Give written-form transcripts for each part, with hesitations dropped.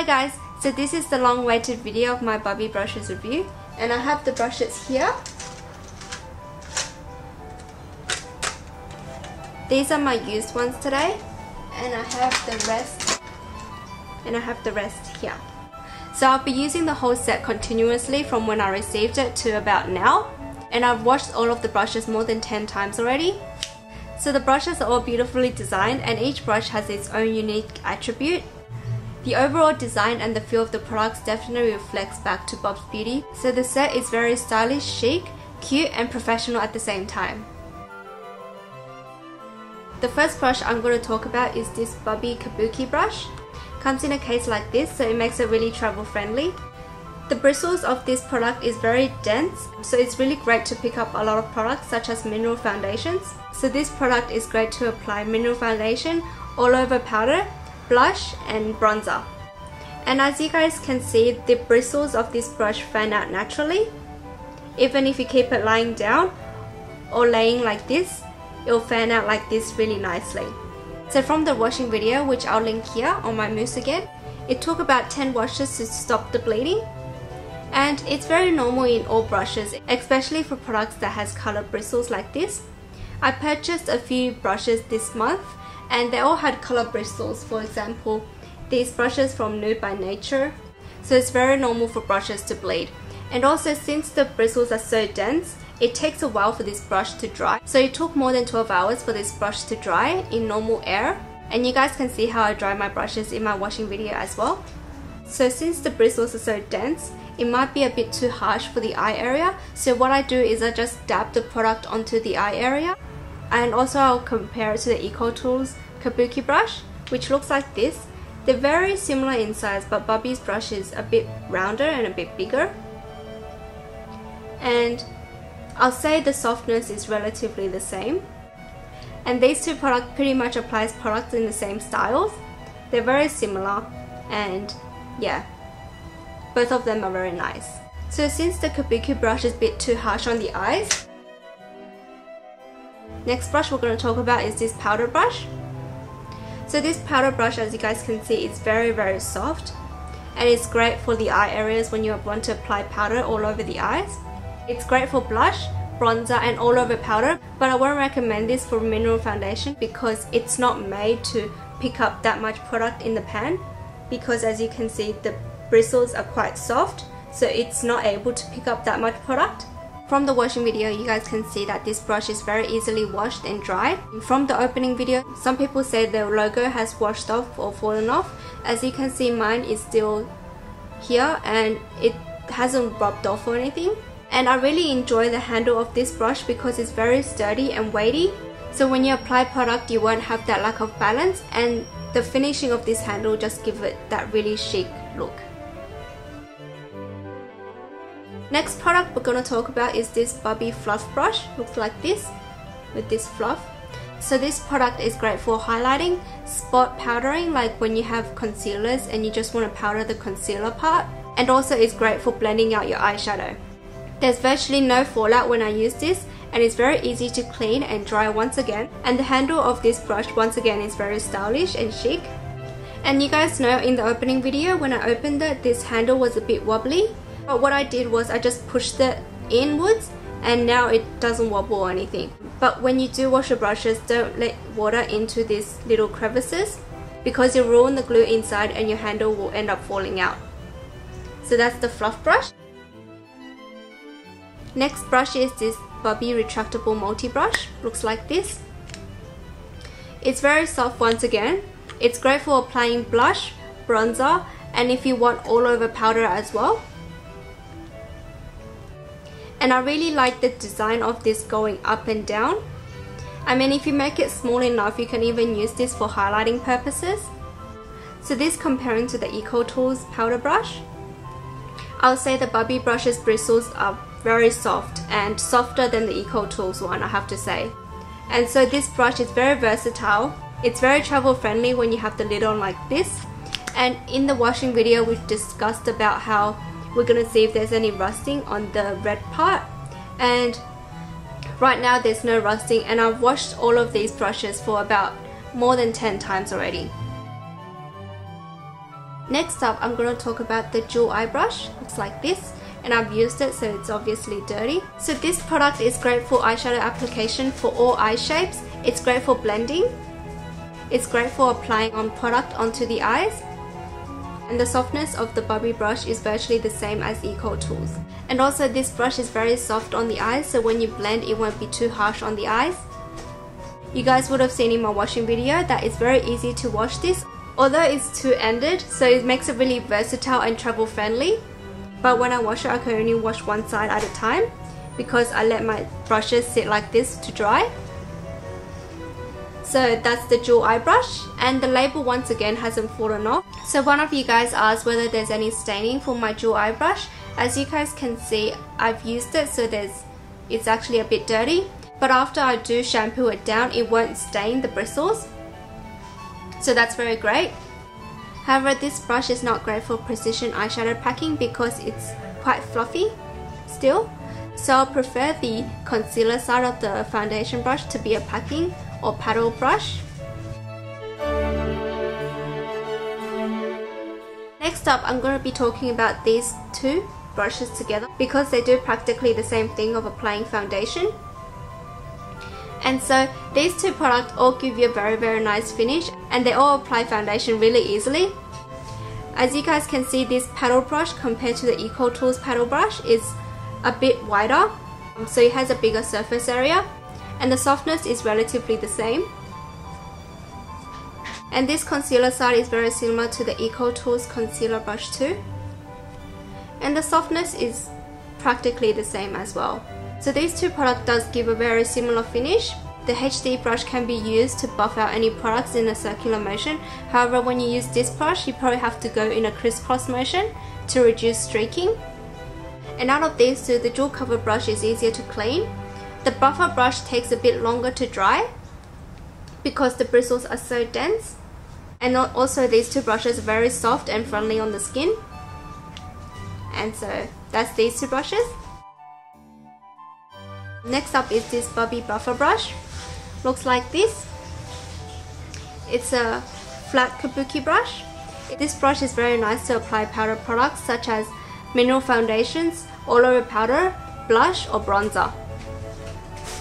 Hi guys, so this is the long-awaited video of my Bubbi Brushes review, and I have the brushes here. These are my used ones today, and I have the rest here. So I'll be using the whole set continuously from when I received it to about now, and I've washed all of the brushes more than 10 times already. So the brushes are all beautifully designed, and each brush has its own unique attribute. The overall design and the feel of the products definitely reflects back to Bob's Beauty, so the set is very stylish, chic, cute and professional at the same time. The first brush I'm going to talk about is this Bubbi Kabuki brush. Comes in a case like this, so it makes it really travel friendly. The bristles of this product is very dense, so it's really great to pick up a lot of products such as mineral foundations. So this product is great to apply mineral foundation, all over powder, blush and bronzer. And as you guys can see, the bristles of this brush fan out naturally. Even if you keep it lying down or laying like this, it will fan out like this really nicely. So from the washing video, which I'll link here on my mousse again, it took about 10 washes to stop the bleeding. And it's very normal in all brushes, especially for products that has colored bristles like this. I purchased a few brushes this month and they all had colored bristles. For example, these brushes from Nude by Nature. So it's very normal for brushes to bleed. And also, since the bristles are so dense, it takes a while for this brush to dry. So it took more than 12 hours for this brush to dry in normal air. And you guys can see how I dry my brushes in my washing video as well. So since the bristles are so dense, it might be a bit too harsh for the eye area. So what I do is I just dab the product onto the eye area. And also I'll compare it to the EcoTools Kabuki brush, which looks like this. They're very similar in size, but Bubbi's brush is a bit rounder and a bit bigger. And I'll say the softness is relatively the same. And these two products pretty much applies products in the same styles. They're very similar, and yeah, both of them are very nice. So since the Kabuki brush is a bit too harsh on the eyes, next brush we're going to talk about is this powder brush. So this powder brush, as you guys can see, is very soft, and it's great for the eye areas when you want to apply powder all over the eyes. It's great for blush, bronzer and all over powder, but I won't recommend this for mineral foundation because it's not made to pick up that much product in the pan, because as you can see the bristles are quite soft, so it's not able to pick up that much product. From the washing video, you guys can see that this brush is very easily washed and dried. From the opening video, some people say the logo has washed off or fallen off. As you can see, mine is still here and it hasn't rubbed off or anything. And I really enjoy the handle of this brush because it's very sturdy and weighty. So when you apply product, you won't have that lack of balance, and the finishing of this handle just gives it that really chic look. Next product we're going to talk about is this Bubbi Fluff brush. Looks like this with this fluff. So this product is great for highlighting, spot powdering, like when you have concealers and you just want to powder the concealer part, and also it's great for blending out your eyeshadow. There's virtually no fallout when I use this, and it's very easy to clean and dry once again. And the handle of this brush once again is very stylish and chic. And you guys know in the opening video when I opened it, this handle was a bit wobbly. But what I did was I just pushed it inwards and now it doesn't wobble or anything. But when you do wash your brushes, don't let water into these little crevices because you'll ruin the glue inside and your handle will end up falling out. So that's the Fluff brush. Next brush is this Bubbi Retractable Multi Brush. Looks like this. It's very soft once again. It's great for applying blush, bronzer, and if you want all over powder as well. And I really like the design of this going up and down. I mean, if you make it small enough, you can even use this for highlighting purposes. So this comparing to the EcoTools powder brush, I'll say the Bubbi Brushes bristles are very soft and softer than the EcoTools one, I have to say. And so this brush is very versatile. It's very travel friendly when you have the lid on like this. And in the washing video, we've discussed about how we're going to see if there's any rusting on the red part, and right now there's no rusting, and I've washed all of these brushes for about more than 10 times already. Next up, I'm going to talk about the jewel eye brush. Looks like this, and I've used it, so it's obviously dirty. So this product is great for eyeshadow application for all eye shapes. It's great for blending. It's great for applying on product onto the eyes. And the softness of the Bubbi brush is virtually the same as Eco Tools. And also this brush is very soft on the eyes, so when you blend it won't be too harsh on the eyes. You guys would have seen in my washing video that it's very easy to wash this. Although it's two-ended, so it makes it really versatile and travel friendly. But when I wash it, I can only wash one side at a time because I let my brushes sit like this to dry. So that's the jewel eye brush, and the label once again hasn't fallen off. So one of you guys asked whether there's any staining for my jewel eye brush. As you guys can see, I've used it, so it's actually a bit dirty. But after I do shampoo it down, it won't stain the bristles. So that's very great. However, this brush is not great for precision eyeshadow packing because it's quite fluffy still. So I prefer the concealer side of the foundation brush to be a packing or paddle brush. Next up, I'm going to be talking about these two brushes together because they do practically the same thing of applying foundation. And so these two products all give you a very nice finish, and they all apply foundation really easily. As you guys can see, this paddle brush compared to the Eco Tools paddle brush is a bit wider, so it has a bigger surface area, and the softness is relatively the same. And this concealer side is very similar to the Eco Tools concealer brush too, and the softness is practically the same as well. So these two products does give a very similar finish. The HD brush can be used to buff out any products in a circular motion. However, when you use this brush, you probably have to go in a crisscross motion to reduce streaking. And out of these two, the jewel cover brush is easier to clean. The buffer brush takes a bit longer to dry because the bristles are so dense. And also these two brushes are very soft and friendly on the skin. And so that's these two brushes. Next up is this Bubbi buffer brush. Looks like this. It's a flat Kabuki brush. This brush is very nice to apply powder products such as mineral foundations, all over powder, blush or bronzer.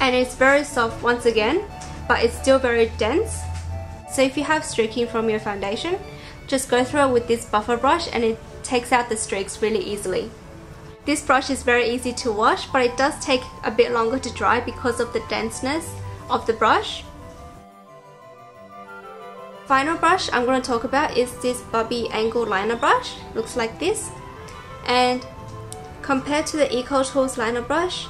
And it's very soft once again, but it's still very dense. So if you have streaking from your foundation, just go through it with this buffer brush and it takes out the streaks really easily. This brush is very easy to wash, but it does take a bit longer to dry because of the denseness of the brush. Final brush I'm going to talk about is this Bubbi angle liner brush. Looks like this, and compared to the Eco Tools liner brush,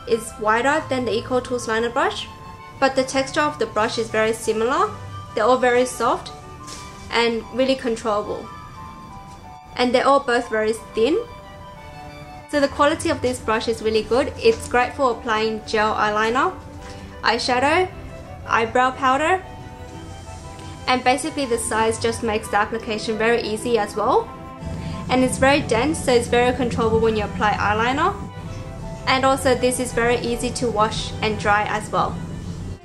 is wider than the Eco Tools liner brush, but the texture of the brush is very similar. They're all very soft and really controllable, and they're all both very thin. So the quality of this brush is really good. It's great for applying gel eyeliner, eyeshadow, eyebrow powder, and basically the size just makes the application very easy as well. And it's very dense, so it's very controllable when you apply eyeliner. And also this is very easy to wash and dry as well.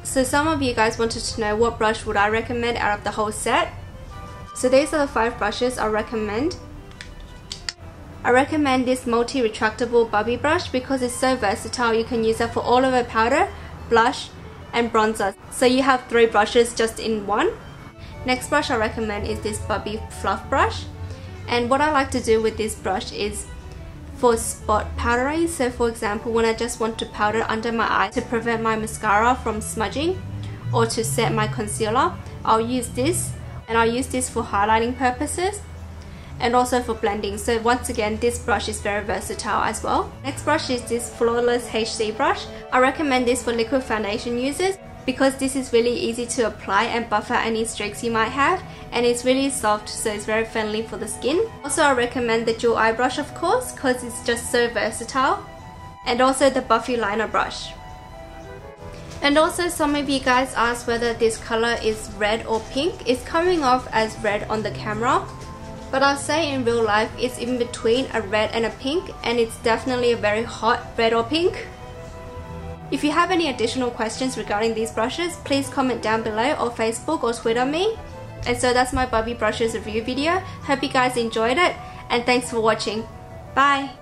So some of you guys wanted to know what brush would I recommend out of the whole set. So these are the 5 brushes I recommend. I recommend this multi-retractable Bubbi brush because it's so versatile. You can use it for all over powder, blush and bronzer. So you have 3 brushes just in one. Next brush I recommend is this Bubbi Fluff brush. And what I like to do with this brush is for spot powdering. So for example, when I just want to powder under my eye to prevent my mascara from smudging or to set my concealer, I'll use this, and I'll use this for highlighting purposes and also for blending. So once again, this brush is very versatile as well. Next brush is this Flawless HD brush. I recommend this for liquid foundation users because this is really easy to apply and buff out any streaks you might have, and it's really soft, so it's very friendly for the skin. Also, I recommend the jewel eye brush, of course, because it's just so versatile, and also the Buffy liner brush. And also some of you guys asked whether this color is red or pink. It's coming off as red on the camera, but I'll say in real life it's in between a red and a pink, and it's definitely a very hot red or pink. If you have any additional questions regarding these brushes, please comment down below or Facebook or Twitter me. And so that's my Bubbi Brushes review video. Hope you guys enjoyed it, and thanks for watching. Bye!